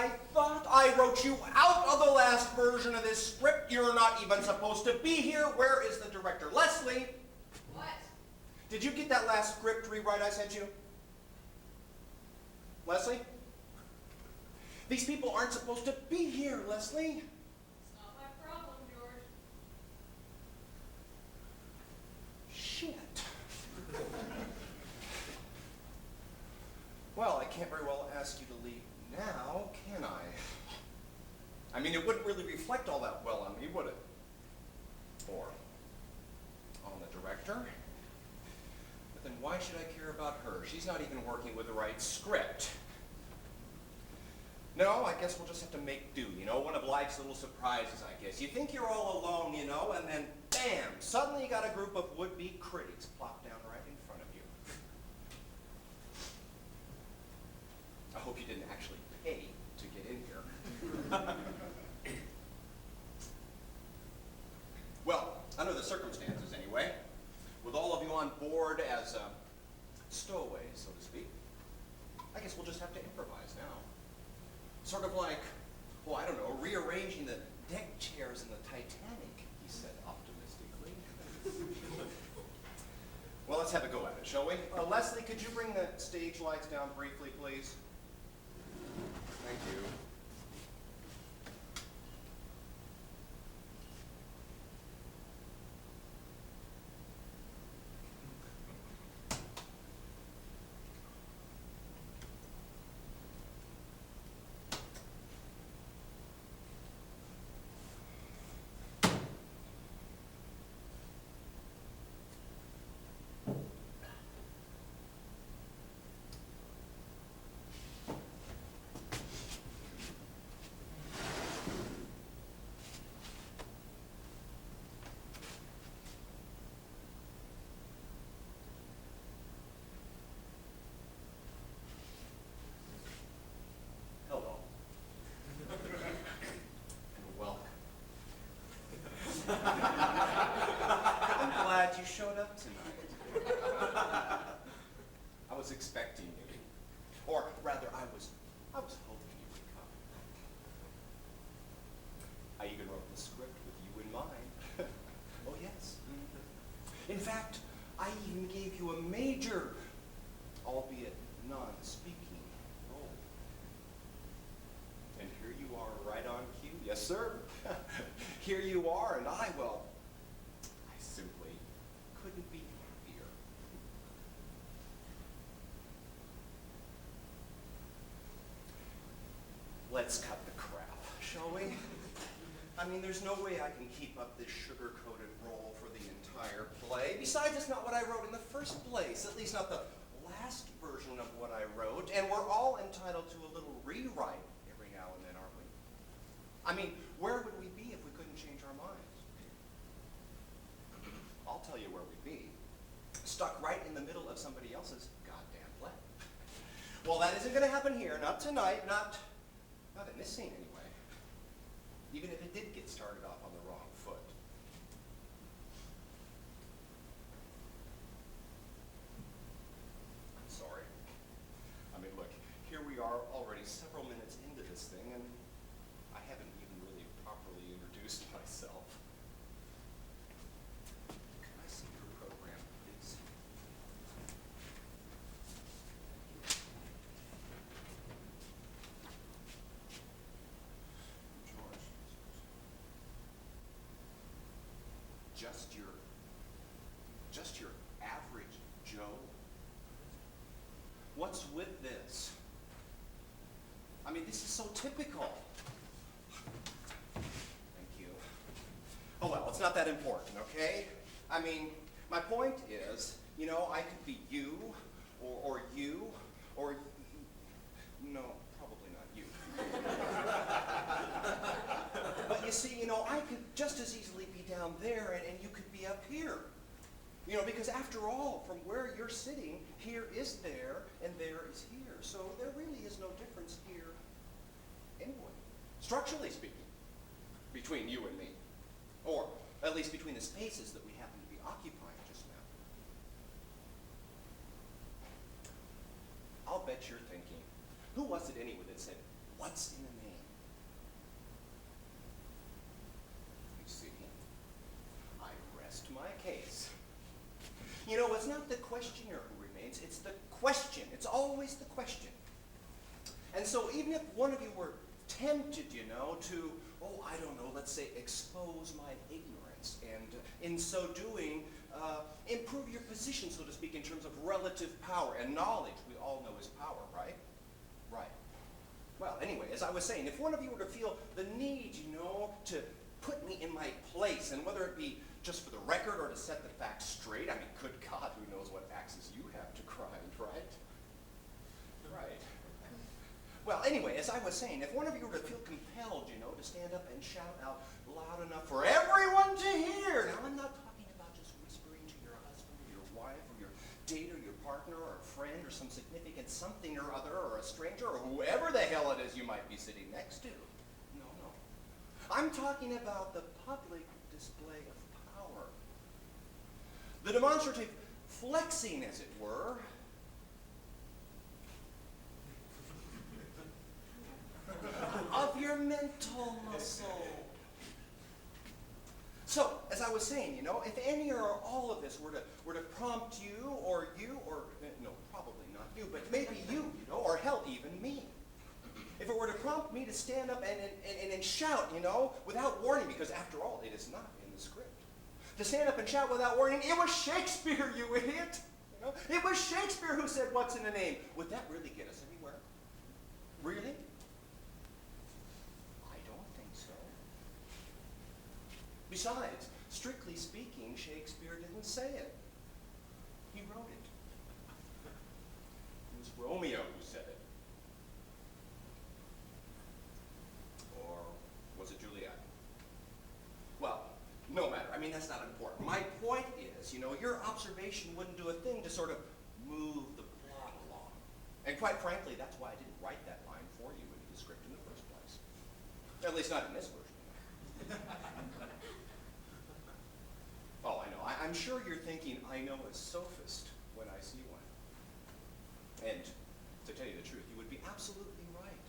I thought I wrote you out of the last version of this script. You're not even supposed to be here. Where is the director? Leslie? What? Did you get that last script rewrite I sent you? Leslie? These people aren't supposed to be here, Leslie. It's not my problem, George. Shit. Well, I can't very well ask you to leave now, can I? I mean, it wouldn't really reflect all that well on me, would it? Or on the director? But then why should I care about her? She's not even working with the right script. No, I guess we'll just have to make do, you know, one of life's little surprises, I guess. You think you're all alone, you know, and then, bam, suddenly you got a group of would-be critics plop down right in front of you. I hope you didn't actually pay to get in here. Well, under the circumstances anyway, with all of you on board as stowaways, so to speak, I guess we'll just have to improvise now. Sort of like, well, I don't know, rearranging the deck chairs in the Titanic, he said optimistically. Well, let's have a go at it, shall we? Leslie, could you bring the stage lights down briefly, please? Thank you. Hello. And welcome. I'm glad you showed up tonight. I was expecting you. Or rather, I was hoping you would come. I even wrote the script with you in mind. Oh, yes. In fact, I even gave you a major, albeit non-speaking role. And here you are right on cue. Yes, sir. Here you are, and I simply couldn't be happier. Let's cut the crap, shall we? I mean, there's no way I can keep up this sugar-coated role for the entire play. Besides, it's not what I wrote in the first place, at least not the last version of what I wrote, and we're all entitled to a little rewrite every now and then, aren't we? I mean, where would we be if we couldn't change our minds? I'll tell you where we'd be. Stuck right in the middle of somebody else's goddamn play. Well, that isn't going to happen here, not tonight, not in this scene anyway. Even if it did get started off on the wrong foot. I'm sorry. I mean, look, here we are already several minutes into this thing, and I haven't even really properly introduced myself. Can I see your program, please? George. Just your average Joe? What's with this? I mean, this is so typical. Thank you. Oh, well, it's not that important, okay? I mean, my point is, you know, I could be you, or you, or... No, probably not you. But you see, you know, I could just as easily be down there, and you could be up here. You know, because after all, from where you're sitting, here is there, and there is here. So there really is no difference here anyway, structurally speaking, between you and me. Or at least between the spaces that we happen to be occupying just now. I'll bet you're thinking, who was it anyway that said, What's in a name? You see, I rest my case. You know, it's not the questioner who remains, it's the question. It's always the question. And so even if one of you were tempted, you know, to, oh, I don't know, let's say expose my ignorance, and in so doing, improve your position, so to speak, in terms of relative power and knowledge. We all know is power, right? Right. Well, anyway, as I was saying, if one of you were to feel the need, you know, to put me in my place, and whether it be just for the record or to set the facts straight, I mean, good God, who knows what axes you have to grind, right? Right. Well, anyway, as I was saying, if one of you were to feel compelled, you know, to stand up and shout out loud enough for everyone to hear. Now, I'm not talking about just whispering to your husband or your wife or your date or your partner or a friend or some significant something or other or a stranger or whoever the hell it is you might be sitting next to. No, no. I'm talking about the public display of power. The demonstrative flexing, as it were, of your mental muscle. So, as I was saying, you know, if any or all of this were to prompt you, or no, probably not you, but maybe you know, or hell, even me. If it were to prompt me to stand up and shout, you know, without warning, because after all, it is not in the script. To stand up and shout without warning, it was Shakespeare, you idiot! You know, it was Shakespeare who said, "What's in a name?" Would that really get us anywhere? Really? Besides, strictly speaking, Shakespeare didn't say it. He wrote it. It was Romeo who said it. Or was it Juliet? Well, no matter. I mean, that's not important. My point is, you know, your observation wouldn't do a thing to sort of move the plot along. And quite frankly, that's why I didn't write that line for you into the script in the first place. At least not in this version. Oh, I know. I'm sure you're thinking, I know a sophist when I see one. And to tell you the truth, you would be absolutely right.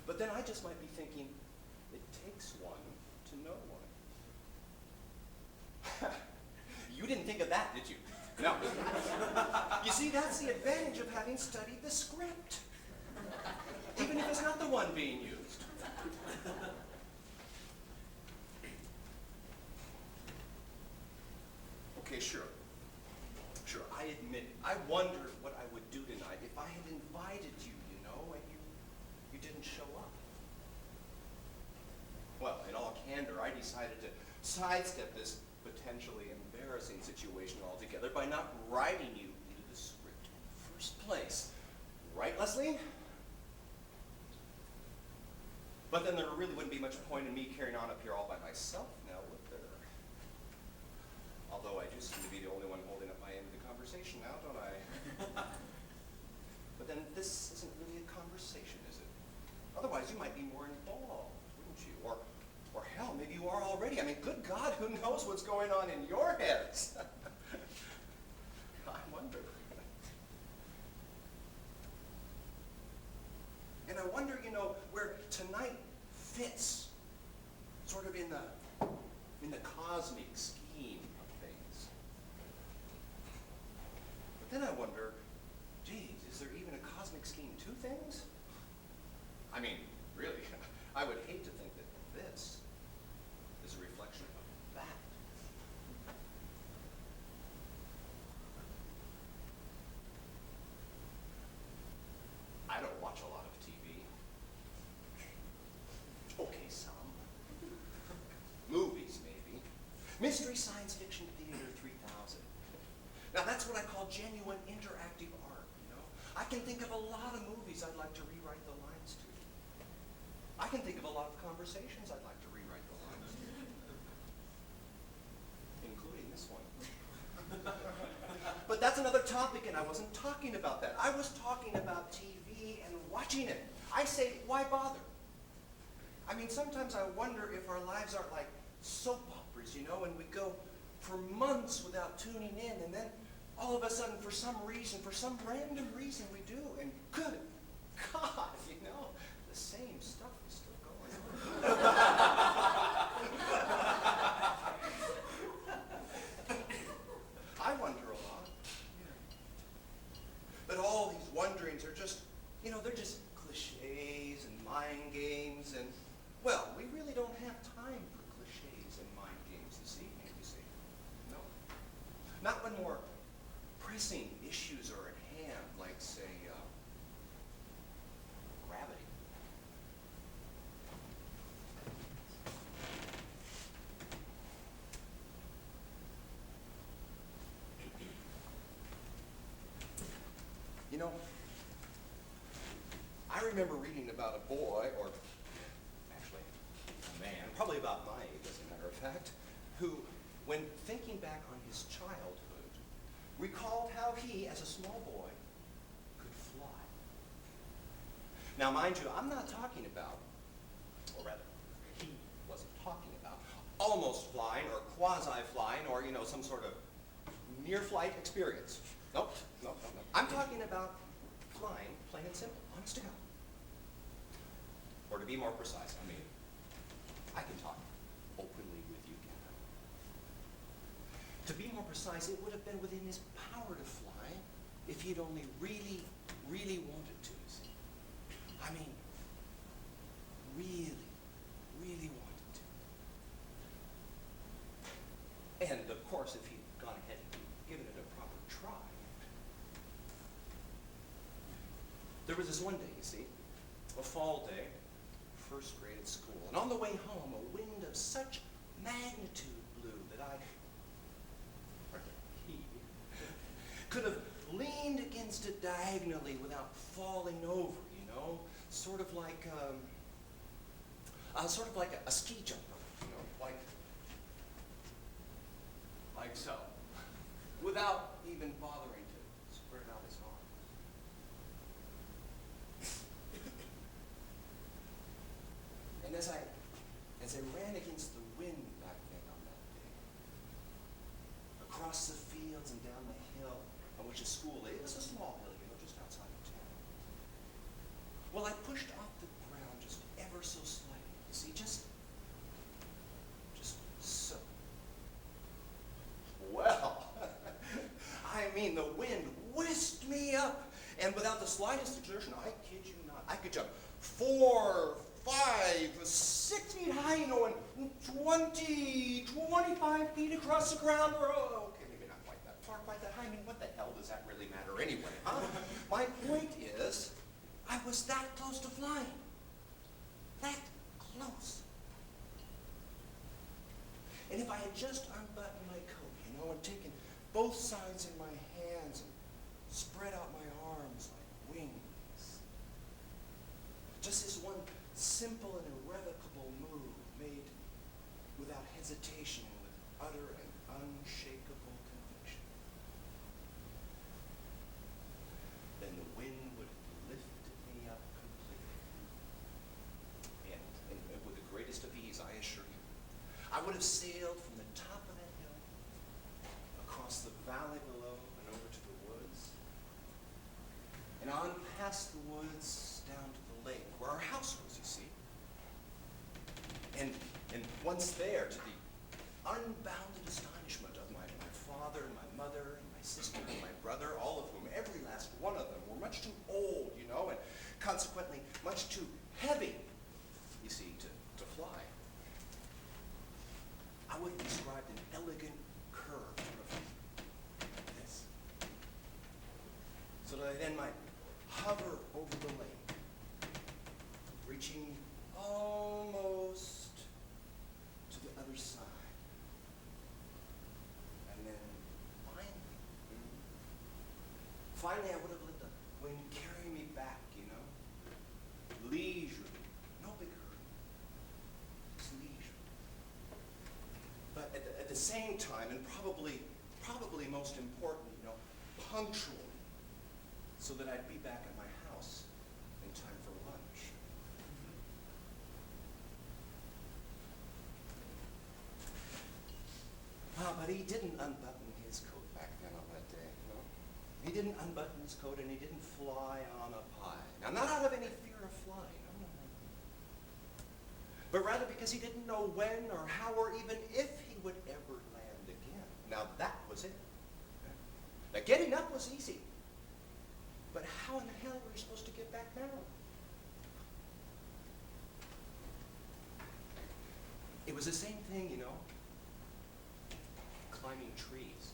But then I just might be thinking, it takes one to know one. You didn't think of that, did you? No. You see, that's the advantage of having studied the script. Even if it's not the one being used. Okay, sure. Sure, I admit it. I wondered what I would do tonight if I had invited you, you know, and you didn't show up. Well, in all candor, I decided to sidestep this potentially embarrassing situation altogether by not writing you into the script in the first place. Right, Leslie? But then there really wouldn't be much point in me carrying on up here all by myself now, would there? Although I do seem to be the only one holding up my end of the conversation now, don't I? But then this isn't really a conversation, is it? Otherwise, you might be more involved, wouldn't you? Or hell, maybe you are already. I mean, good God, who knows what's going on in your heads? I wonder. And I wonder, you know, where tonight fits sort of in the cosmic scheme of things. But then I wonder, geez, is there even a cosmic scheme to things? I mean, really, I would hate to think that this is a reflection of that. I don't watch a lot of TV. Okay, some. Movies, maybe. Mystery Science Fiction Theater 3000. Now, that's what I call genuine interactive art, you know? I can think of a lot of movies I'd like to rewrite the lines to. I can think of a lot of conversations I'd like to rewrite the lines to. Including this one. But that's another topic, and I wasn't talking about that. I was talking about TV and watching it. I say, why bother? I mean, sometimes I wonder if our lives aren't like soap operas, you know, and we go for months without tuning in, and then all of a sudden, for some reason, for some random reason, we do, and good. God, the same stuff is still going on. I wonder a lot. But all these wonderings are just, they're just cliches and mind games and, well, we really don't have time for cliches and mind games this evening, you see. No. Not when more pressing issues are at hand, like, say, gravity. I remember reading about a boy, or actually a man, probably about my age as a matter of fact, who, when thinking back on his childhood, recalled how he, as a small boy, could fly. Now, mind you, I'm not talking about, or rather, he wasn't talking about, almost flying or quasi-flying or, some sort of near-flight experience. Nope. I'm talking about flying, plain and simple, honest to God. Or to be more precise, I can talk openly with you, can I? To be more precise, it would have been within his power to fly if he'd only really, really wanted to, you see. Really, really wanted to. And, of course, if he'd gone ahead and given it a proper try. There was this one day, you see, a fall day, first grade at school, and on the way home, a wind of such magnitude blew that he could have leaned against it diagonally without falling over, sort of like a ski jump, like so, without even bothering to spread out his arms. And as I ran against the wind back then on that day, across the fields and down the hill on which a school lay, it was a small hill, just outside of town. Well, I pushed off the ground just ever so slightly, you see, just so. Well, the wind whisked me up, and without the slightest exertion, I kid you not, I could jump 4, 5, 6 feet high, and 20, 25 feet across the ground, or, okay, maybe not quite that far, quite that high. What the hell does that really matter anyway, huh? My point is, I was that close to flying. That close. And if I had just unbuttoned my coat, and taken both sides in my hands and spread out my arms like wings, just this one simple and irrevocable move made without hesitation and with utter and unshakable conviction, then the wind would have lifted me up completely. And with the greatest of ease, I assure you, I would have sailed from the top of that hill across the valley below and over to the woods, and on past the woods down to the lake where our house was, you see. And once there, to the unbounded astonishment of my father and my mother and my sister and my brother, all of whom, every last one of them, were much too old, and consequently much too heavy, you see, to fly. I would have described an elegant curve, like this, so that I then might hover over the lake, reaching almost to the other side. And then finally I would have let the wind carry me back, leisurely, no big hurry, just leisurely. But at the same time, and probably most important, punctually, so that I'd be back at my house in time for lunch. But he didn't unbutton his coat back then on that day, He didn't unbutton his coat and he didn't fly on a pie. Now, not out of any fear of flying, no. But rather because he didn't know when or how or even if he would ever land again. Now, that was it. Now, getting up was easy. But how in the hell were you supposed to get back down? It was the same thing, you know, climbing trees.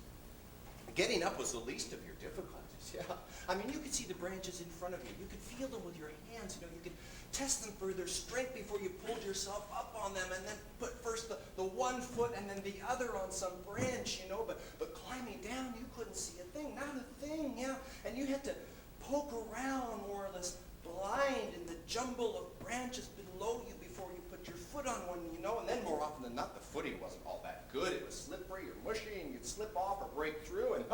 Getting up was the least of your difficulties, yeah. I mean, you could see the branches in front of you. You could feel them with your hands, you know. You could test them for their strength before you pulled yourself up on them and then put first the one foot and then the other on some branch, you know. But climbing down, you couldn't see a thing, not a thing, yeah. And you had to poke around more or less blind in the jumble of branches below you before you put your foot on one, you know. And then more often than not, the footing wasn't all that good. It was slippery or mushy and you'd slip off or break through. And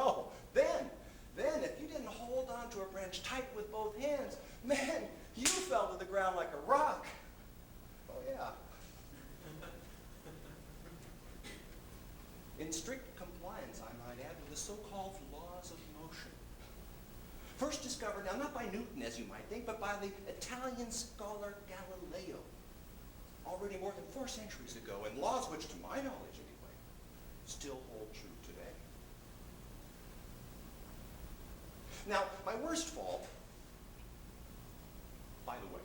then if you didn't hold on to a branch tight with both hands, man, you fell to the ground like a rock. Oh, yeah. In strict compliance, I might add, with the so-called laws of motion. First discovered, now not by Newton, as you might think, but by the Italian scholar Galileo, already more than 4 centuries ago, and laws which, to my knowledge anyway, still hold true today. Now, my worst fall, by the way,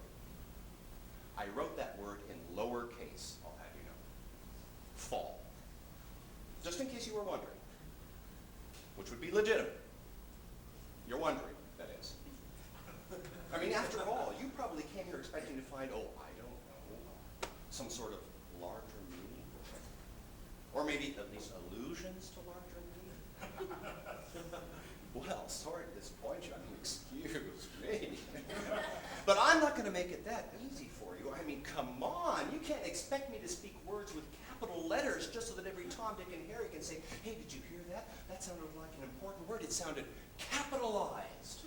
I wrote that word in lowercase, I'll have you know. Fall. Just in case you were wondering, which would be legitimate. You're wondering, that is. I mean, after all, you probably came here expecting to find, oh, I don't know, some sort of larger meaning. Or maybe at least allusions to larger meaning. Well, sorry to disappoint you. I mean, excuse me. But I'm not going to make it that easy for you. I mean, come on. You can't expect me to speak words with capital letters just so that every Tom, Dick, and Harry can say, hey, did you hear that? That sounded like an important word. It sounded capitalized.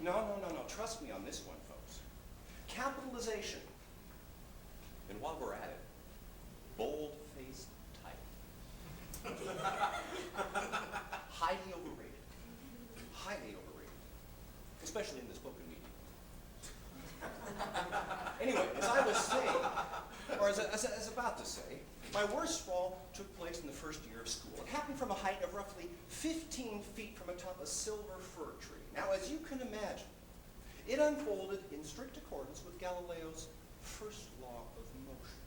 No. Trust me on this one, folks. Capitalization. And while we're at it, bold-faced type. Highly overrated. Highly overrated. Especially in the spoken media. Anyway, as I was saying, or as about to say, my worst fall took place in the first year of school. It happened from a height of roughly 15 feet from atop a silver fir tree. Now, as you can imagine, it unfolded in strict accordance with Galileo's first law of motion,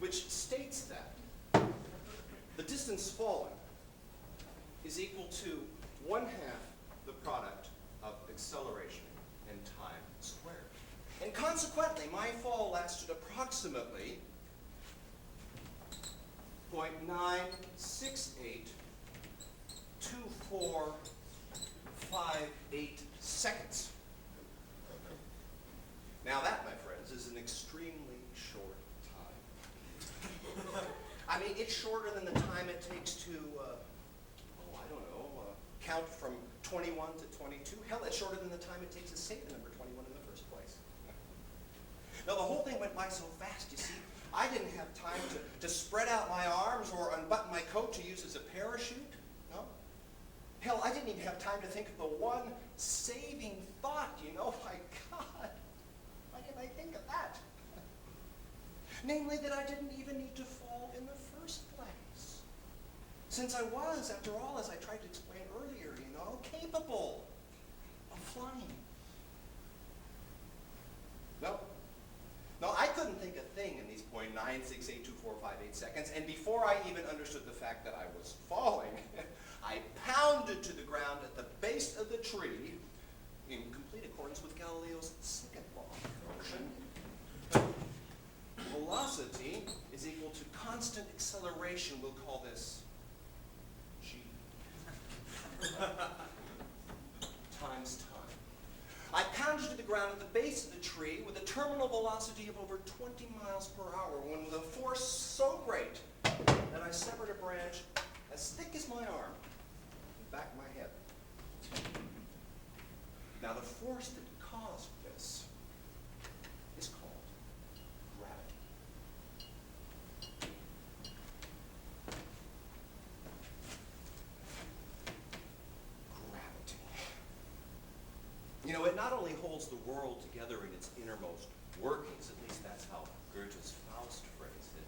which states that the distance fallen is equal to 1/2 the product of acceleration and time squared. And consequently, my fall lasted approximately 0.9682458 seconds. Now that, my friends, is an extremely short time. I mean, it's shorter than the time it takes to, count from 21 to 22. Hell, it's shorter than the time it takes to say the number 21 in the first place. Now, the whole thing went by so fast, you see. I didn't have time to spread out my arms or unbutton my coat to use as a parachute. No. Hell, I didn't even have time to think of the one saving thought, you know. My God, why didn't I think of that? Namely, that I didn't even need to fall in the first place. Since I was, after all, as I tried to explain earlier, you know, capable of flying. No, I couldn't think a thing in these 0.9682458 seconds, and before I even understood the fact that I was falling, I pounded to the ground at the base of the tree in complete accordance with Galileo's second law of motion. Velocity is equal to constant acceleration. We'll call this G. Times time. I pounded to the ground at the base of the tree with a terminal velocity of over 20 miles per hour when with a force so great that I severed a branch as thick as my arm in the back of my head. Now, the force that caused this is called gravity. it not only holds the world together in its innermost workings, at least that's how Goethe's Faust phrased it.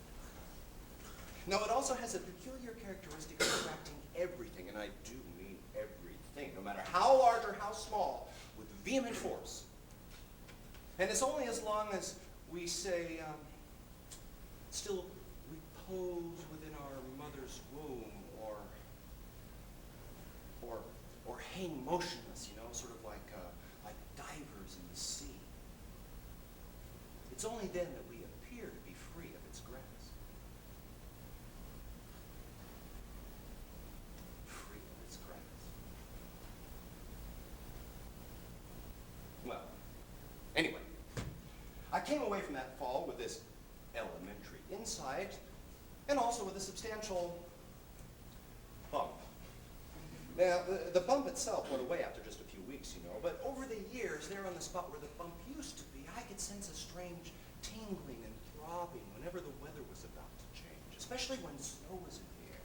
No, it also has a peculiar characteristic of attracting everything, and I do mean everything, no matter how large or how small, with vehement force. And it's only as long as we say, still repose within our mother's womb, or hang motionless, sort of like divers in the sea. It's only then that we appear to be free of its grasp. Free of its grasp. Well, anyway, I came away from that fall with this elementary insight, and also with a substantial bump. Now, the bump itself went away after just a few weeks, but over the years, there on the spot where the bump used to be, I could sense a strange tingling and throbbing whenever the weather was about to change, especially when snow was in the air.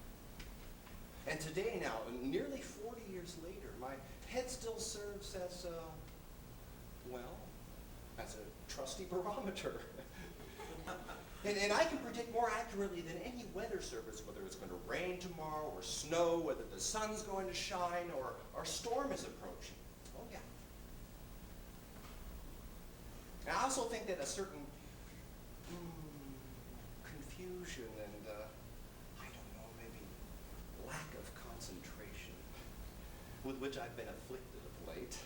And today now, nearly 40 years later, my head still serves as as a trusty barometer. And I can predict more accurately than any weather service whether it's going to rain tomorrow or snow, whether the sun's going to shine or a storm is approaching. Oh, yeah. And I also think that a certain confusion and, I don't know, maybe lack of concentration with which I've been afflicted of late,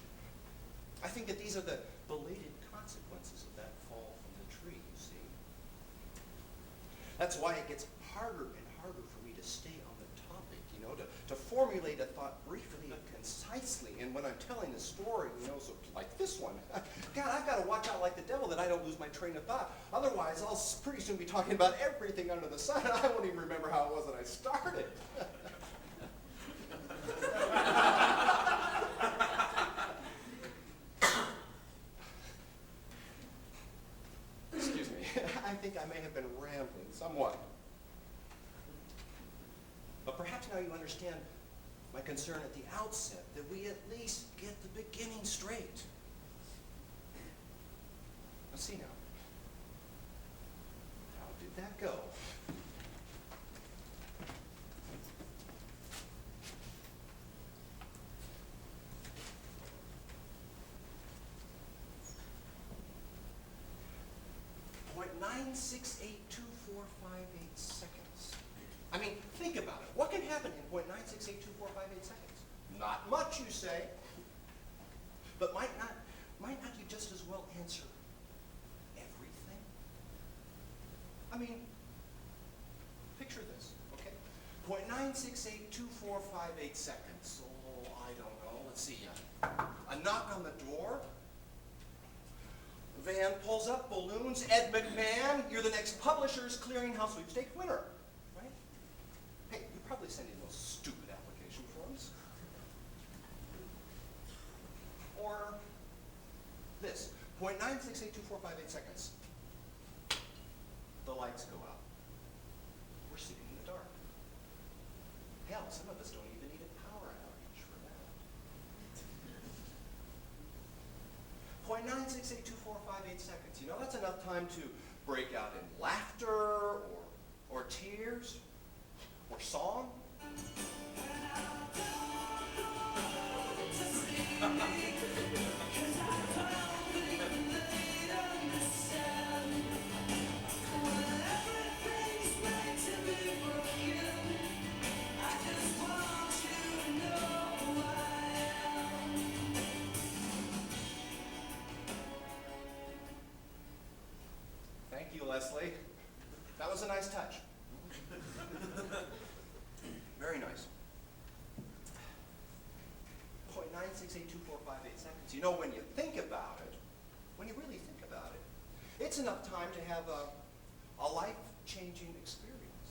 I think that these are the belated consequences of that fall from the tree, you see. That's why it gets harder and harder for me to stay on the topic, to formulate a thought briefly and concisely. And when I'm telling a story, so like this one, God, I've got to watch out like the devil that I don't lose my train of thought. Otherwise, I'll pretty soon be talking about everything under the sun, and I won't even remember how it was that I started. Excuse me. I think I may have been rambling somewhat. But perhaps now you understand my concern at the outset, that we at least get the beginning straight. Let's see now. How did that go? .9682458 seconds. I mean, think about it. What can happen in .9682458 seconds? Not much, you say. But might not you just as well answer everything? I mean, picture this, okay? .9682458 seconds. Oh, I don't know. Let's see. A knock on the door. Van pulls up, balloons, Ed McMahon, you're the next Publishers Clearinghouse Sweepstakes winner, right? Hey, you probably send in those stupid application forms. Or this, .9682458 seconds. The lights go out. We're sitting in the dark. Hell, some of us don't even need a power outage for that. .9682458 seconds. That's enough time to break out in laughter or tears or song. Thank you, Leslie. That was a nice touch. Very nice. .9682458 seconds. When you think about it, when you really think about it, it's enough time to have a life-changing experience.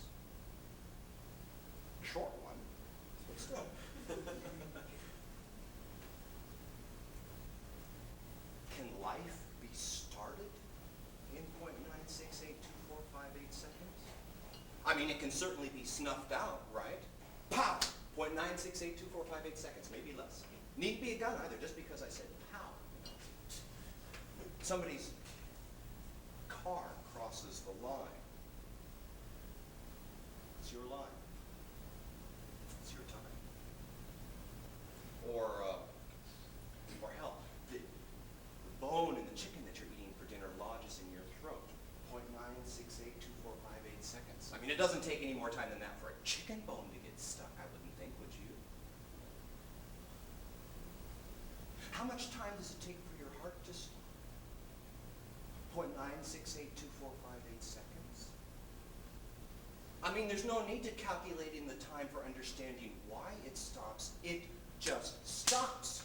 A short one, but still. Can life be started in .9682458 seconds? I mean, it can certainly be snuffed out, right? Pow! .9682458 seconds, maybe less. Needn't be a gun either, just because I said pow. Somebody's car crosses the line. It's your line. It's your time. Or hell, the bone in the chicken that you're eating for dinner lodges in your throat. 0.9682458 seconds. I mean, it doesn't take any more time than that for a chicken bone to get stuck, I wouldn't think, would you? How much time does it take for your heart to stop? 0.9682458 seconds. I mean, there's no need to calculate in the time for understanding why it stops. It just stops.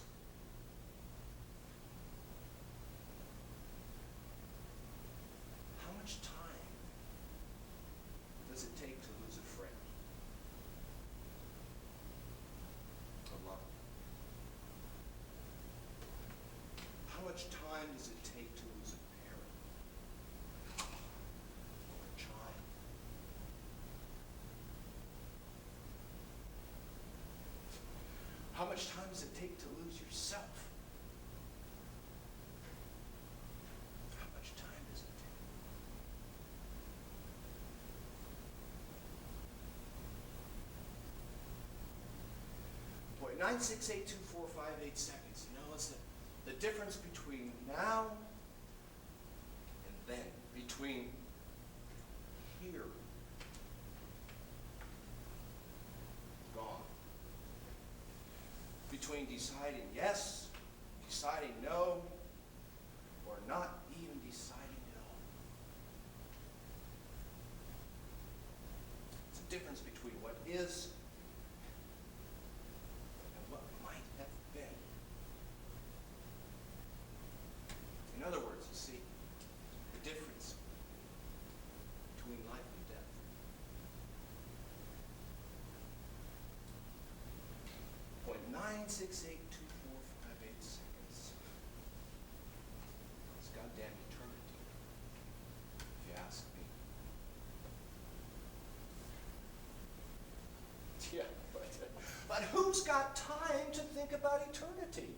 How much time does it take to lose a friend? A lot. How much time does it take to lose a parent? Or a child? How much time does it take to lose yourself? How much time does it take? 0.9682458 seconds. You know, it's the difference between now and then, between here, gone, between deciding yes, deciding no, or not even deciding at all. It's a difference between what is and what might have been. In other words, you see, the difference between life and death. 0.9682458 seconds. It's goddamn eternity, if you ask me. Yeah, but who's got time to think about eternity?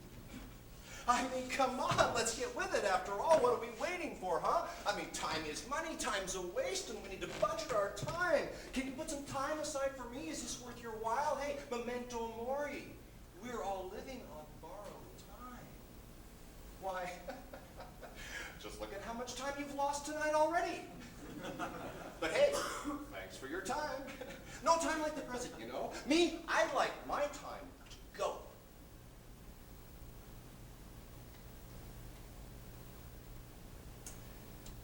I mean, come on, let's get with it. After all, what are we waiting for, huh? I mean, time is money, time's a waste, and we need to budget our time. Can you put some time aside for me? Is this worth your while? Hey, memento mori. We're all living on borrowed time. Why, just look at how much time you've lost tonight already. But hey, thanks for your time. No time like the present, you know. Me, I like my time to go.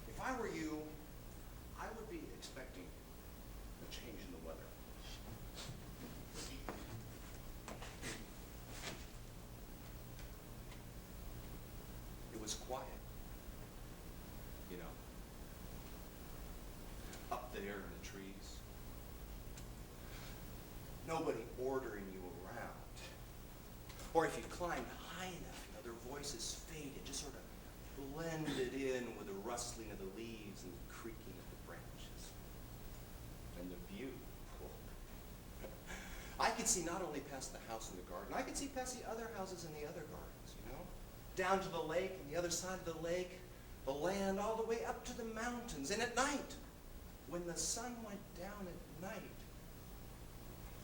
If I were you, I would be expecting a change in the weather. It was quiet, you know, up there in the trees. Nobody ordering you around. Or if you climbed high enough, you know, their voices faded, just sort of blended in with the rustling of the leaves and the creaking of the branches. And the view. I could see not only past the house and the garden, I could see past the other houses and the other gardens, you know? Down to the lake and the other side of the lake, the land all the way up to the mountains. And at night, when the sun went down at night,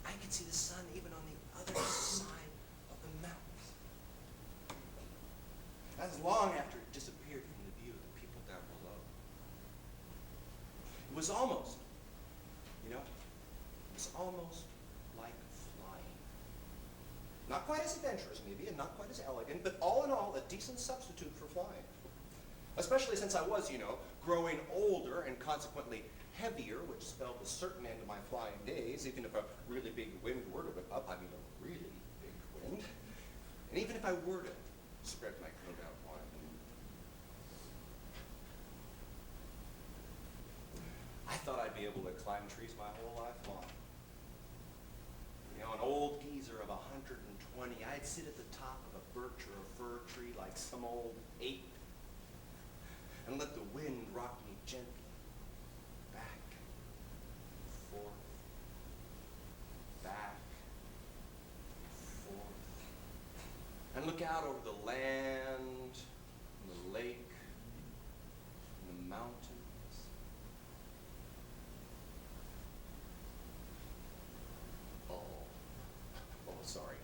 I could see the sun even on the other side of the mountains. That's long after it disappeared from the view of the people down below. It was almost, you know, it was almost like flying. Not quite as adventurous, maybe, and not quite as elegant, but all in all, a decent substitute for flying. Especially since I was, you know, growing older and consequently heavier, which spelled a certain end to my flying days, even if a really big wind were to whip up. I mean, a really big wind. And even if I were to spread my coat out wide. I thought I'd be able to climb trees my whole life long. You know, an old geezer of 120, I'd sit at the top of a birch or a fir tree like some old ape and let the wind rock me gently back, forth, back, forth, and look out over the land, and the lake, mountains. Oh, sorry.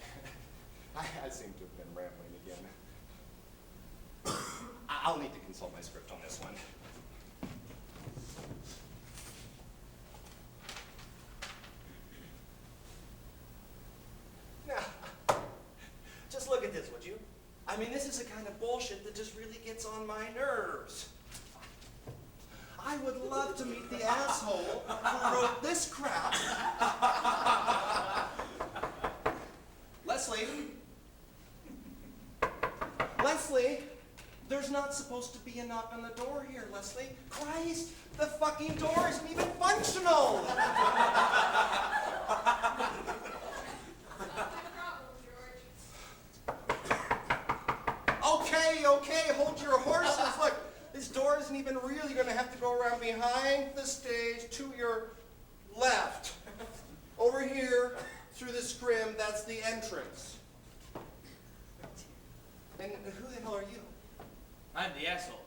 I seem to have been rambling again. I'll need to consult my script on this one. Now, just look at this, would you? I mean, this is the kind of bullshit that just really gets on my nerves. I would love to meet the asshole who wrote this crap. Leslie? Leslie? There's not supposed to be a knock on the door here, Leslie. Christ, the fucking door isn't even functional! Not my problem, George. Okay, hold your horses. Look, this door isn't even real. You're gonna have to go around behind the stage to your left. Over here, through the scrim, that's the entrance. And who the hell are you? I'm the asshole.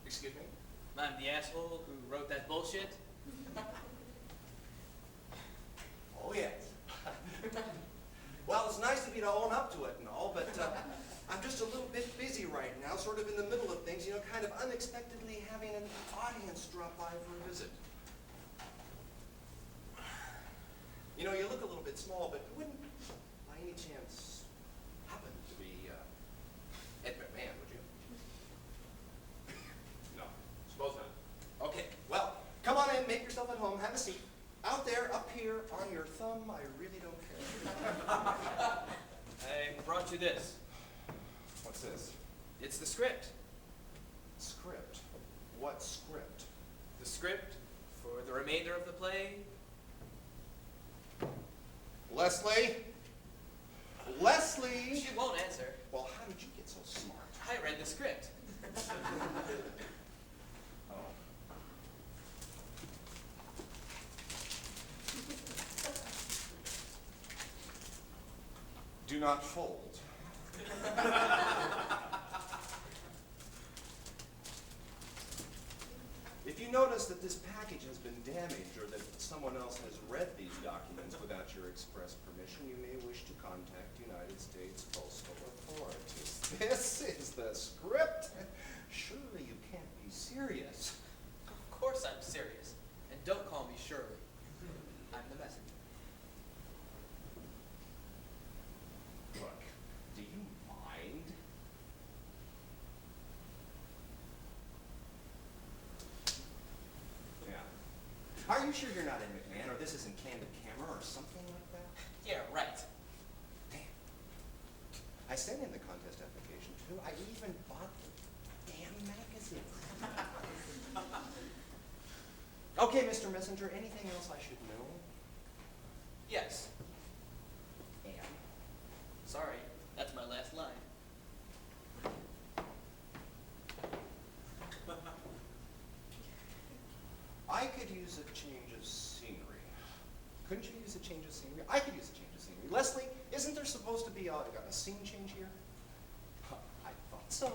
Excuse me? I'm the asshole who wrote that bullshit. Oh, yes. Well, it's nice of you to own up to it and all, but I'm just a little bit busy right now, sort of in the middle of things, kind of unexpectedly having an audience drop by for a visit. You look a little bit small, but you wouldn't, by any chance, happen to be Ed McMahon, would you? No, suppose not. Okay, well, come on in, make yourself at home, have a seat. Out there, up here, on your thumb, I really don't care. I brought you this. What's this? It's the script. Script? What script? The script for the remainder of the play. Leslie? Leslie? She won't answer. Well, how did you get so smart? I read the script. Oh. Do not fold. If you notice that this package has been damaged or that someone else has read these documents without your express permission, you may wish to contact United States Postal Authorities. This is the script. Surely you can't be serious. Of course I'm serious. And don't call me Shirley. I'm the messenger. Look, do you mind? Yeah. Are you sure you're not Ed McMahon, or this isn't Candid Camera, or something like that? Yeah, right. Damn. I sent in the contest application, too. I even bought the damn magazine. Okay, Mr. Messenger, anything else I should know? Yes. And? Sorry, that's my last line. I could use a change of scenery. Couldn't you use a change of scenery? I could use a change of scenery. Leslie, isn't there supposed to be a scene change here? I thought so.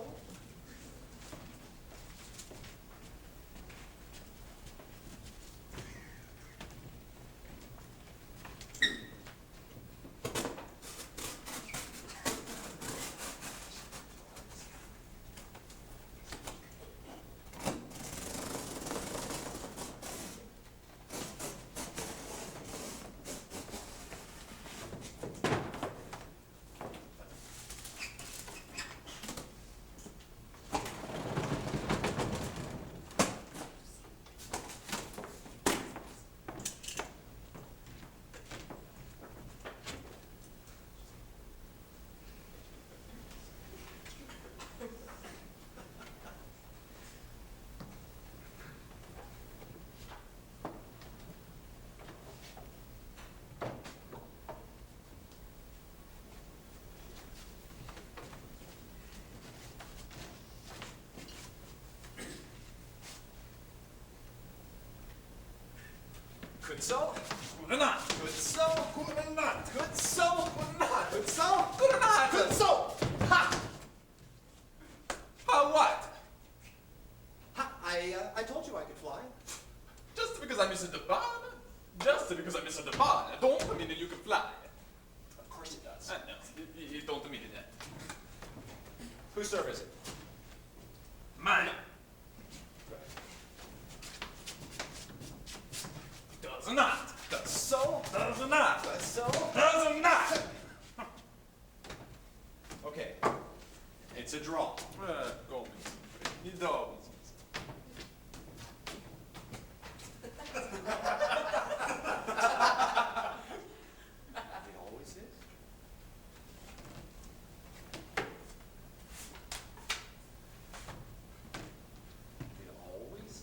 Good so. Gute Nacht. Good so. Gute Nacht. Good so. Gute Nacht. Good so. Gute Nacht. Good so. Ha! How what? I told you I could fly. Just because I'm Mr. Devon? Just because I'm Mr. Devon, don't mean that you can fly. Of course it does. No, it don't mean that. Whose serve is it? Mine. Does not. So? Does not. So? Does not. Okay. It's a draw. Go, He does. It always is. It always is.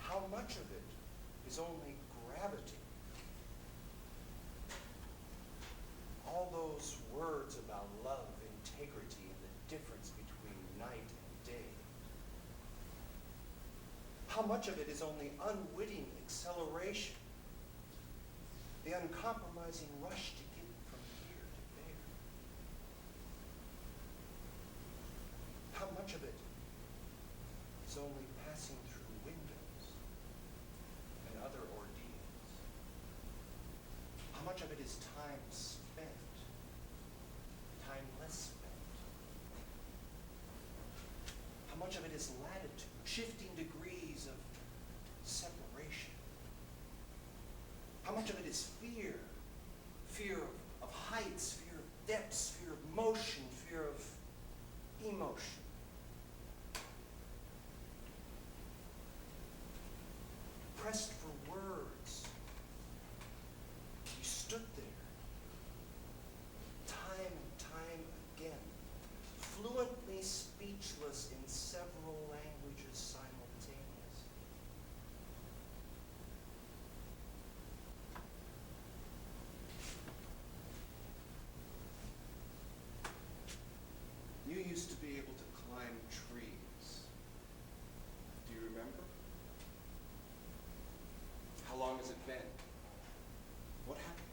How much of it is only gravity? All those words about love, integrity, and the difference between night and day. How much of it is only unwitting acceleration? The uncompromising rush to get from here to there. How much of it is only passing through windows and other ordeals? How much of it is time spent, time less spent? How much of it is latitude, shifting degrees of separation? How much of it is fear? Fear of heights, fear of depths, fear of motion, fear of emotion. Pressed for words, you stood there, time and time again, fluently speechless in several languages simultaneously. You used to be able to climb trees. Do you remember? How long has it been? What happened?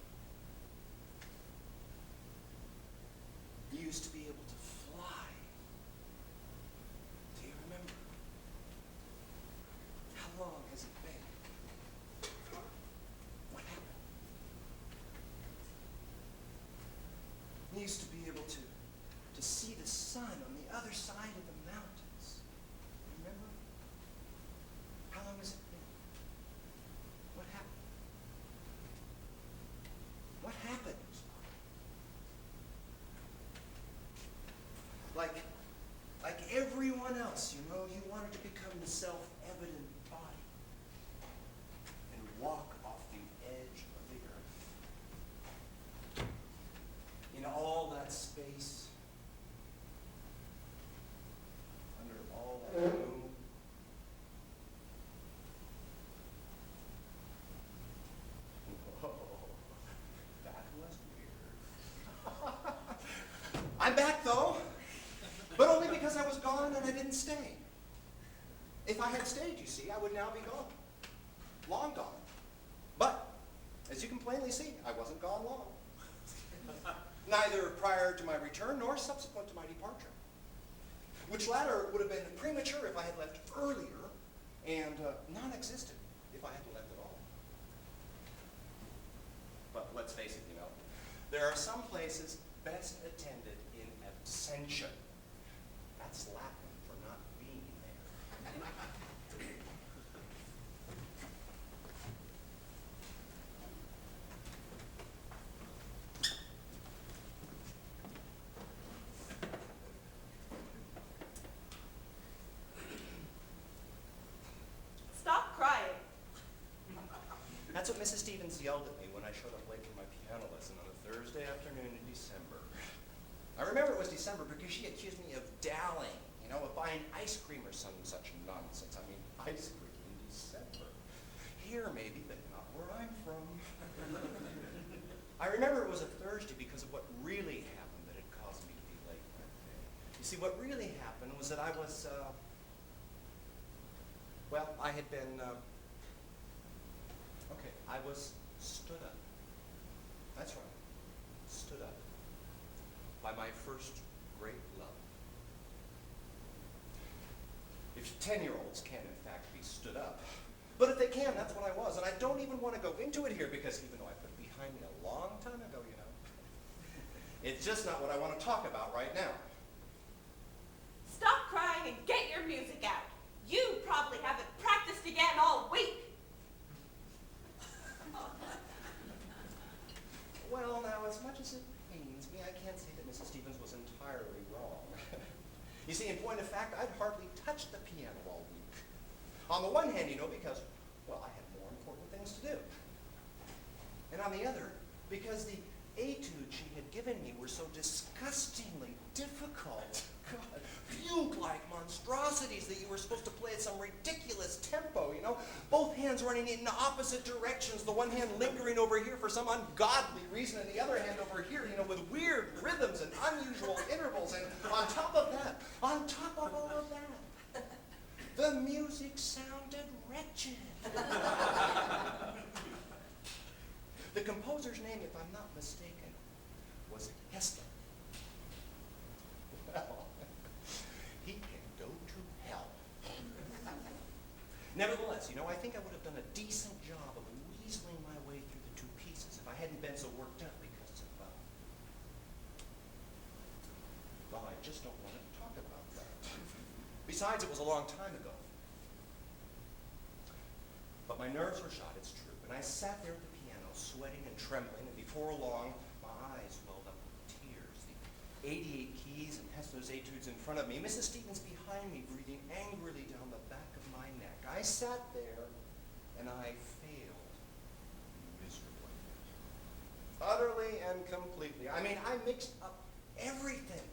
You used to be able to fly. Do you remember? How long has it been? What happened? You used to be able to see the sun on the other side of the mountains. Remember? How long has it been? What happened? What happened? Like everyone else, you know, you wanted to become the self-evident body and walk off the edge of the earth. In all that space, under all that gloom, whoa, that was weird. I'm back though, but only because I was gone and I didn't stay. If I had stayed, you see, I would now be gone. Long gone. But, as you can plainly see, I wasn't gone long. Neither prior to my return nor subsequent to my departure. Which latter would have been premature if I had left earlier, and non-existent if I hadn't left at all. But let's face it, you know, there are some places best attended in absentia. That's Latin for not being there. Stop crying. That's what Mrs. Stevens yelled at me when I showed up late for my piano lesson on a Thursday afternoon in December. December because she accused me of dallying, of buying ice cream or some such nonsense. I mean, ice cream in December. Here maybe, but not where I'm from. I remember it was a Thursday because of what really happened that had caused me to be late that day. You see, what really happened was that I was, I had been, I was stood up. That's right, stood up by my first great love. If 10-year-olds can, in fact, be stood up. But if they can, that's what I was. And I don't even want to go into it here because even though I put it behind me a long time ago, it's just not what I want to talk about right now. Stop crying and get your music out. You probably haven't practiced again all week. Well, now, as much as it pains me, I can't say that Mrs. Stevens was entirely wrong. You see, in point of fact, I'd hardly touched the piano all week. On the one hand, because, I had more important things to do. And on the other, because the etudes she had given me were so disgustingly difficult. God, fugue-like monstrosities that you were supposed to play at some ridiculous tempo, Both hands running in opposite directions, the one hand lingering over here for some ungodly reason, and the other hand over here, with weird rhythms and unusual intervals. And on top of all of that, the music sounded wretched. The composer's name, if I'm not mistaken, was Hester. Well, he can go to hell. Nevertheless, I think I would have done a decent job of weaseling my way through the two pieces if I hadn't been so worked up because of, I just don't want to talk about that. Besides, it was a long time ago. But my nerves were shot, it's true, and I sat there at the piano, sweating and trembling, and before long, my eyes welled up with tears. The 88 keys and Hessler's etudes in front of me, Mrs. Stevens behind me, breathing angrily down the back of my neck. I sat there, and I failed miserably. Utterly and completely. I mixed up everything.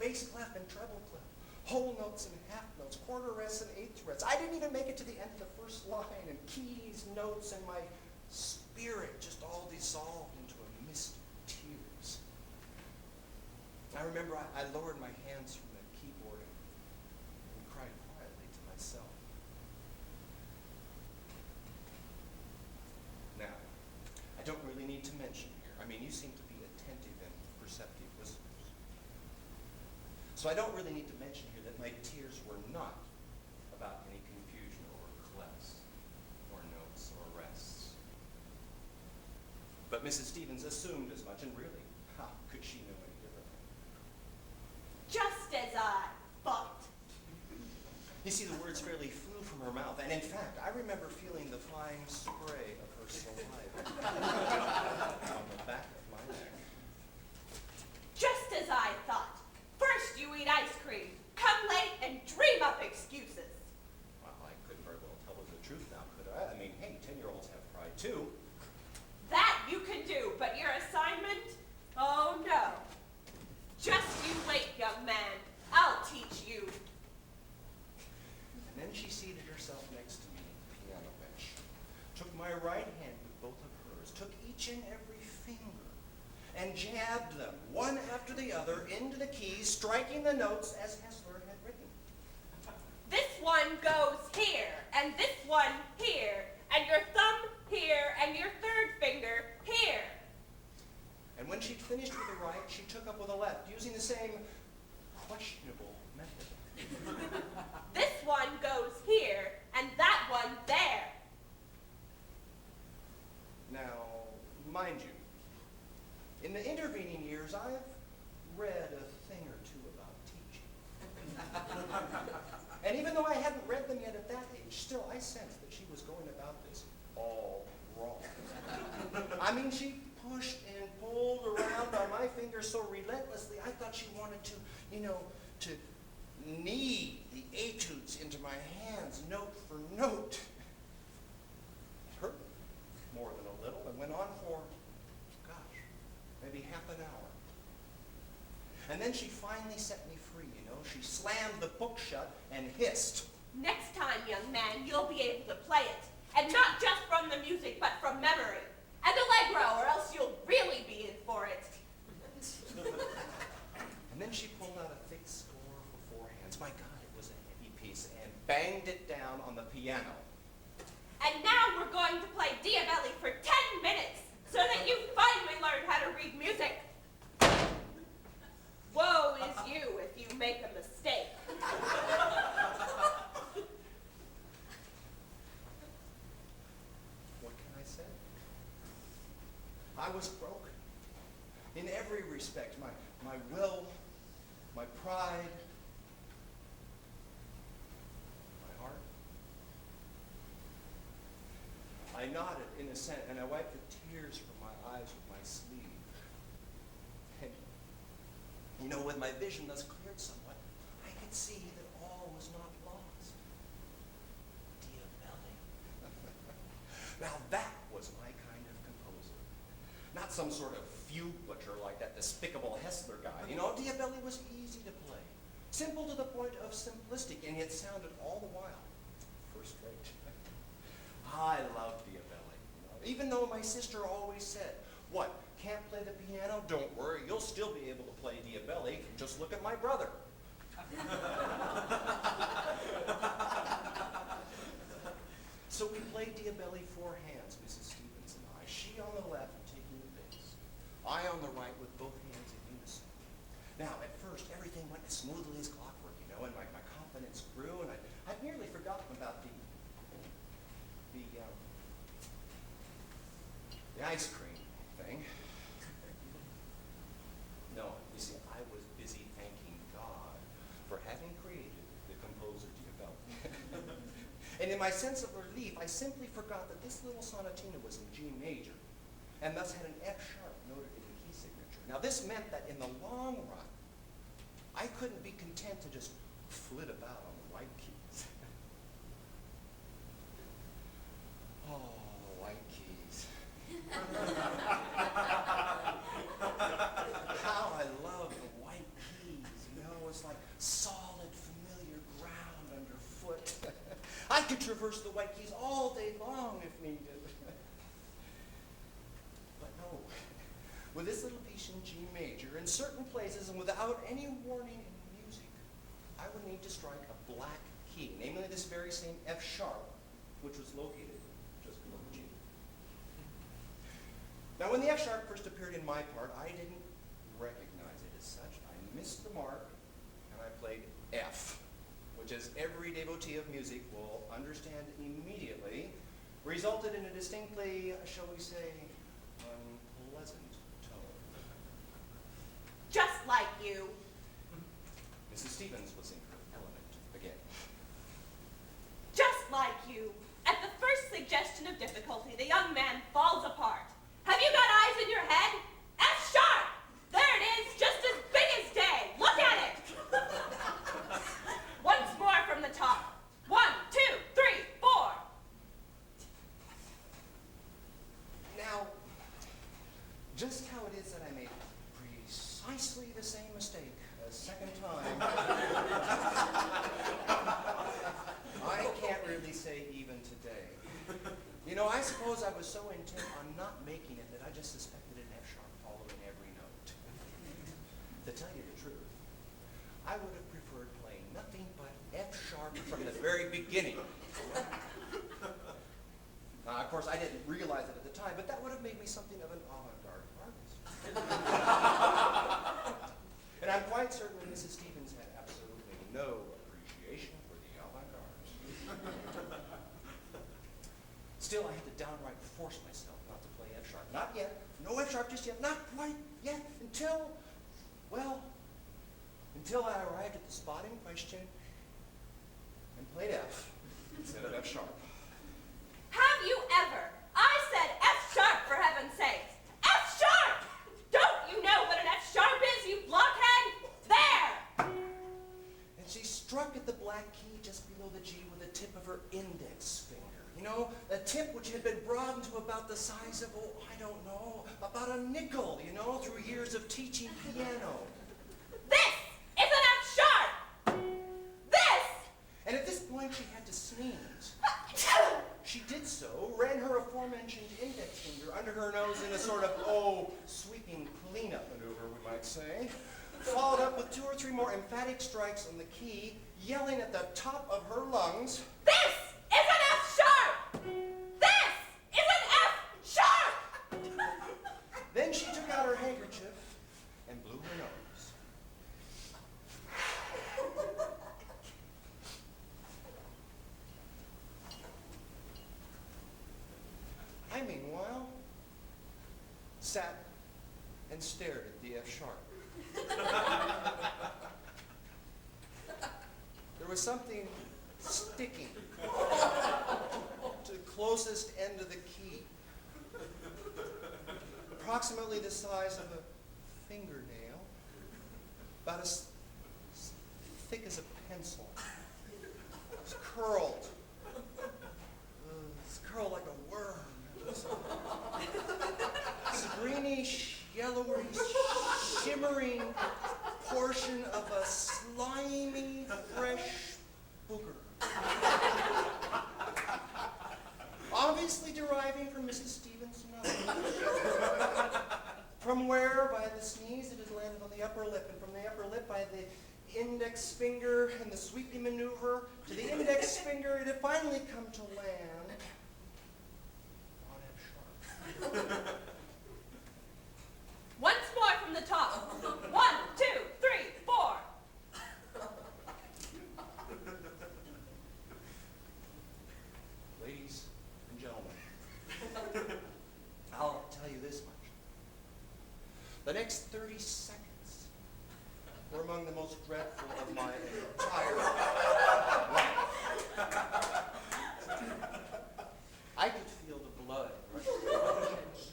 Bass clef and treble clef. Whole notes and half notes, quarter rests and eighth rests. I didn't even make it to the end of the first line, and keys, notes, and my spirit just all dissolved into a mist of tears. I remember I lowered my hands from the keyboard and cried quietly to myself. Now, I don't really need to mention here. You seem to be attentive and perceptive listeners. So I don't really need to mention here that my tears were not about any confusion over clefs or notes or rests. But Mrs. Stevens assumed as much, and really, how could she know any differently? Just as I thought. You see, the words fairly flew from her mouth, and in fact, I remember feeling the flying spray of her saliva on the back of my neck. Just as I thought. First you eat ice cream, come late, and dream up excuses. Well, I couldn't very well tell her the truth now, could I? Hey, 10-year-olds have pride too. That you can do, but your assignment? Oh no. Just you wait, young man. I'll teach you. And then she seated herself next to me at the piano bench, took my right hand with both of hers, took each and every finger, and jabbed them, one after the other, into the keys, striking the notes as Hessler had written. This one goes here, and this one here, and your thumb here, and your third finger here. And when she'd finished with the right, she took up with the left, using the same questionable method. This one goes here, and that one there. Now, mind you, in the intervening years, I've read a thing or two about teaching. And even though I hadn't read them yet at that age, still I sensed that she was going about this all wrong. She pushed and pulled around on my fingers so relentlessly, I thought she wanted to, to knead the etudes into my hands, note for note. It hurt more than a little and went on for, maybe half an hour. And then she finally set me free, you know. She slammed the book shut and hissed. Next time, young man, you'll be able to play it. And not just from the music, but from memory. And allegro, or else you'll really be in for it. And then she pulled out a thick score for four hands. My God, it was a heavy piece, and banged it down on the piano. And now we're going to play Diabelli for 10 minutes, so that you finally learn how to read music. Woe is you if you make a mistake. What can I say? I was broken. In every respect, my will, my pride, my heart. I nodded in assent, and I wiped the tears from my eyes with my sleeve. And, you know, when my vision thus cleared somewhat, I could see that all was not lost. Diabelli. Now that was my kind of composer. Not some sort of fugue butcher like that despicable Hessler guy. You know, Diabelli was easy to play. Simple to the point of simplistic, and yet sounded all the while first rate. I loved Diabelli. You know, even though my sister always said, "What, can't play the piano? Don't worry, you'll still be able to play Diabelli. Just look at my brother." So we played Diabelli four hands, Mrs. Stevens and I. She on the left taking the bass, I on the right with both hands in unison. Now, at first, everything went as smoothly as clockwork, you know, and my confidence grew, and I'd nearly forgotten about the ice cream thing. No, you see, I was busy thanking God for having created the composer Diabelli. And in my sense of relief, I simply forgot that this little sonatina was in G major, and thus had an F sharp noted in the key signature. Now this meant that in the long run, I couldn't be content to just flit about on the white keys. Oh, the white keys. How I love the white keys, you know, it's like solid, familiar ground underfoot. I could traverse the white keys all day long if needed. But no, with this little piece in G major, in certain places and without any warning in music, I would need to strike a black key, namely this very same F sharp, which was located just below the G. Now, when the F sharp first appeared in my part, I didn't recognize it as such. I missed the mark, and I played F, which, as every devotee of music will understand immediately, resulted in a distinctly, shall we say, unpleasant tone. Just like you. Mrs. Stevens was in her element again. Just like you. At the first suggestion of difficulty, the young man falls apart. Have you got eyes in your head? F sharp! There it is, just as big as day. Look at it! Once more from the top. 1, 2, 3, 4. Now, just how it is that I made precisely the same mistake a second time, I can't really say even today. You know, I suppose I was so intent on not making it that I just suspected an F sharp following every note. To tell you the truth, I would have preferred playing nothing but F sharp from the very beginning. Now, of course, I didn't realize it at the time, but that would have made me something of an avant-garde artist. And I'm quite certain that Mrs. Stevens had absolutely no appreciation for the avant-garde. Still, I had to downright force myself not to play F sharp. Not yet. No F sharp just yet. Not quite yet. Until I arrived at the spot in question and played F instead of F sharp. Have you ever? I said F sharp, for heaven's sakes. F sharp! Don't you know what an F sharp is, you blockhead? There! And she struck at the black key just below the G with the tip of her index finger. You know, a tip which had been broadened to about the size of, oh, I don't know, about a nickel, you know, through years of teaching piano. say, followed up with 2 or 3 more emphatic strikes on the key, yelling at the top of her lungs, This is an F sharp! This is an F sharp! Then she took out her handkerchief and blew her nose. I, meanwhile, sat and stared at the F sharp. There was something sticking to the closest end of the key, approximately the size of a fingernail, about as thick as a pencil. It was curled. It's curled like a worm. It was a greenish, yellowy, shimmering portion of a slimy, fresh booger. Obviously deriving from Mrs. Stevens' nose. From where, by the sneeze, it has landed on the upper lip, and from the upper lip, by the index finger and the sweeping maneuver, to the index finger, it had finally come to land on F sharp. Once more from the top. 1, 2, 3, 4. Ladies and gentlemen, I'll tell you this much. The next 30 seconds were among the most dreadful of my entire life. I could feel the blood rushing down my chest.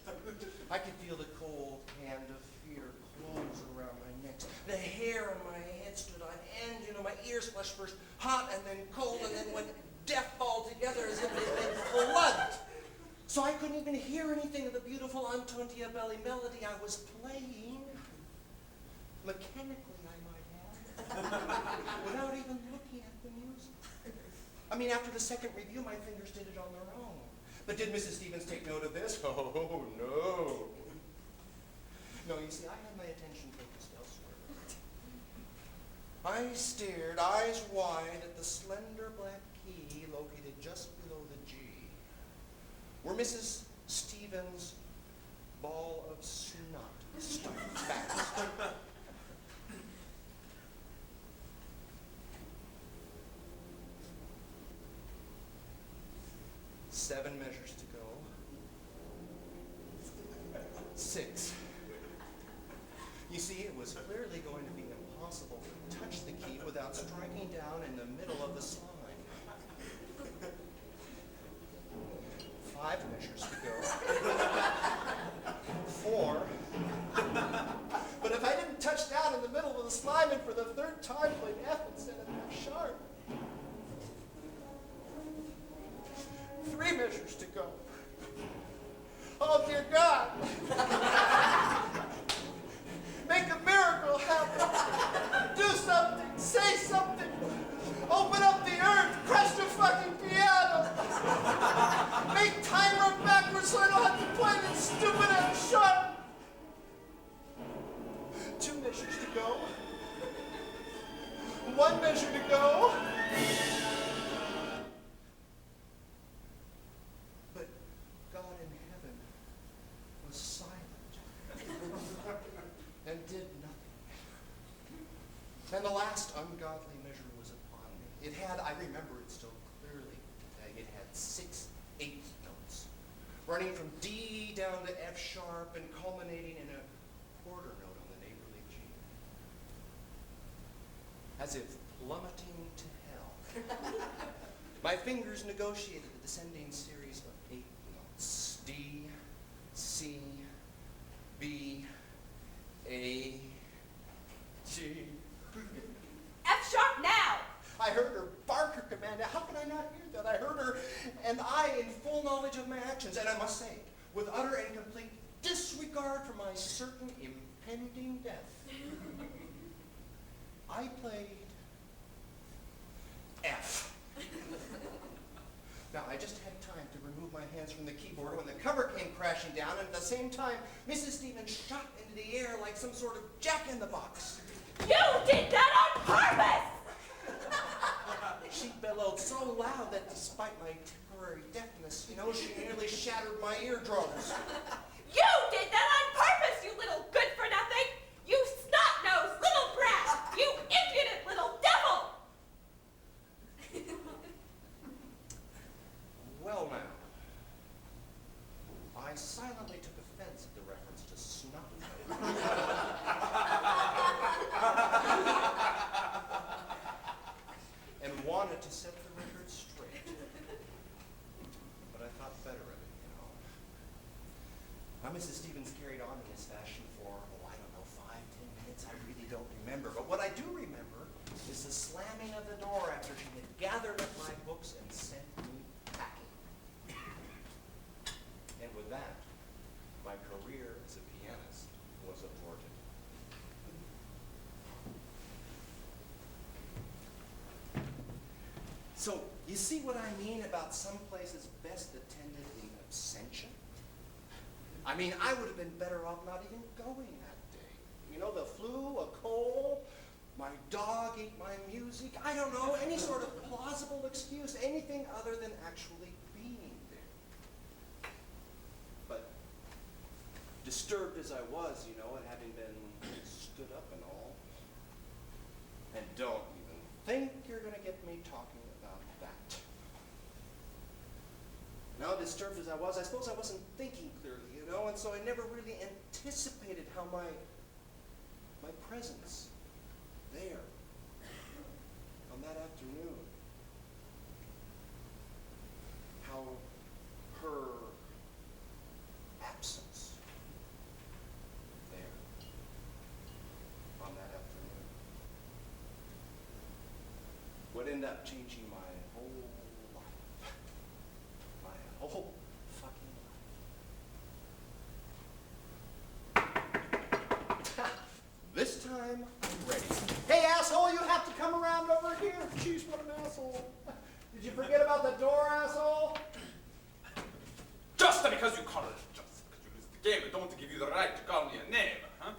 I could feel the cold hand of fear close around my neck. The hair on my head stood on end. You know, my ears flushed first hot and then cold and then went deaf altogether as if they'd been plugged. So I couldn't even hear anything of the beautiful Antontia Belli melody I was playing. Mechanically, I might add, without even looking at the music. I mean, after the second review, my fingers did it on their own. But did Mrs. Stevens take note of this? Oh, no. No, you see, I had my attention focused elsewhere. I stared, eyes wide, at the slender black key located just below the G, where Mrs. Stevens' ball of snot stuck fast. 7 measures to go. 6. You see, it was clearly going to be impossible to touch the key without striking down in the middle of the slime. 5 measures to go. 4. But if I didn't touch down in the middle of the slime and for the 3rd time played F instead of F sharp. 3 measures to go. Oh, dear God. Make a miracle happen. Do something. Say something. Open up the earth. Crush the fucking piano. Make time run backwards so I don't have to play this stupid F sharp. 2 measures to go. 1 measure to go. But God in heaven was silent and did nothing. And the last ungodly measure was upon me. It had, I remember it so clearly, it had 6 8th notes, running from D down to F sharp and culminating in a quarter note on the neighborly G. As if plummeting to hell. My fingers negotiated the descending series of 8 notes. D, C, B, A, G. F sharp now! I heard her bark her command. How could I not hear that? I heard her, and I, in full knowledge of my actions, and I must say, with utter and complete disregard for my certain impending death, I played F. Now, I just had time to remove my hands from the keyboard when the cover came crashing down, and at the same time, Mrs. Stevens shot into the air like some sort of jack-in-the-box. You did that on purpose! She bellowed so loud that despite my temporary deafness, she nearly shattered my eardrums. You did that on purpose, you little good-for-nothing! You snot-nosed little brat! You impudent little devil! Well, now, I silently took offense at the reference to snot. And wanted to set the record straight. But I thought better of it, Now, Mrs. Stevens carried on in this fashion for, I don't know, 5, 10 minutes. I really don't remember. But what I do remember is the slamming of the door after she had gathered up my books and sent me packing. And with that, my career as a pianist was aborted. So, you see what I mean about some places best attended in absentia? I mean, I would have been better off not even going that day. The flu, a cold, my dog ate my music, I don't know, any sort of plausible excuse, anything other than actually being there. But disturbed as I was, at having been stood up and all, and don't even think you're going to get me talking about that. Now, disturbed as I was, I suppose I wasn't thinking clearly, and so I never really anticipated how my presence there on that afternoon, how her absence there on that afternoon would end up changing my whole life. My whole fucking life. This time, I'm ready. Hey, asshole, you have to come around over here. Jeez, what an asshole. Did you forget about the door, asshole? Just because you call it, just because you lose the game, I don't give you the right to call me a name, huh?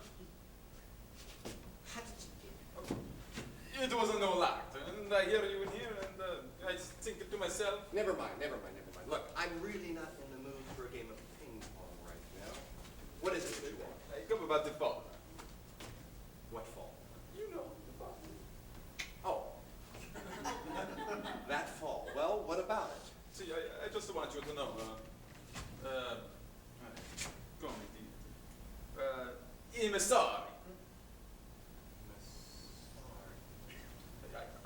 How did you get It was a no act, and I hear you in here, and I think to myself, Never mind. Look, I'm really not in the mood for a game of ping pong right now. What is it that you want? I come about the fall. What fall? You know, the fall. Oh. That fall. Well, what about it? See, I just want you to know, come with I'm sorry.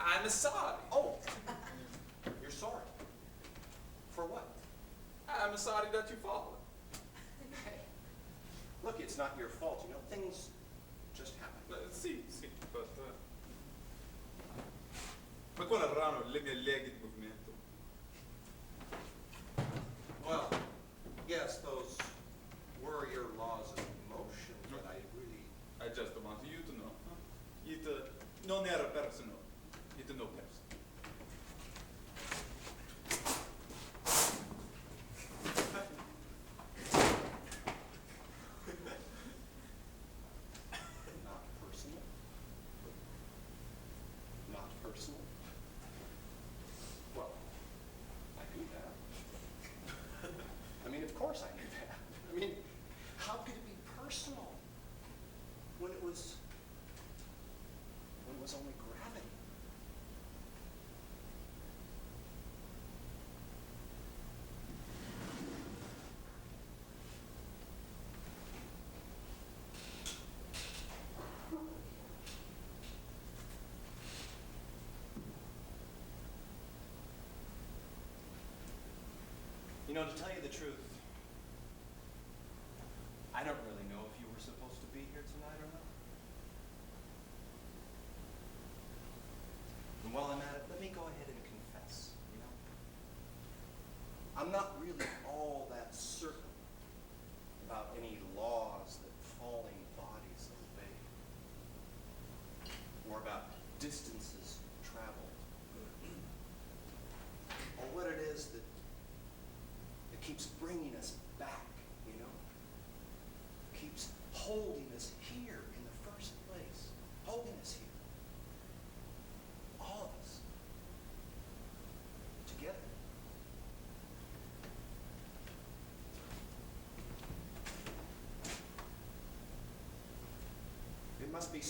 I'm sorry. Oh. You're sorry. For what? I'm sorry that you fall. Hey. Look, it's not your fault. Things just happen. Sì, ma qua erano le mie leghe di movimento. Well, yes, those were your laws of motion, but I really... I just want you to know. It non era personal. It no person. Not personal? Not personal? Well, I knew that. Of course I knew that. How could it be personal when it was only gravity? To tell you the truth, I don't really know if you were supposed to be here tonight or not. And while I'm at it, let me go ahead and confess, I'm not really all that certain about any laws that falling bodies obey, or about distances traveled, or what it is that keeps bringing us back, keeps holding us here in the first place. Holding us here. All of us. Together. It must be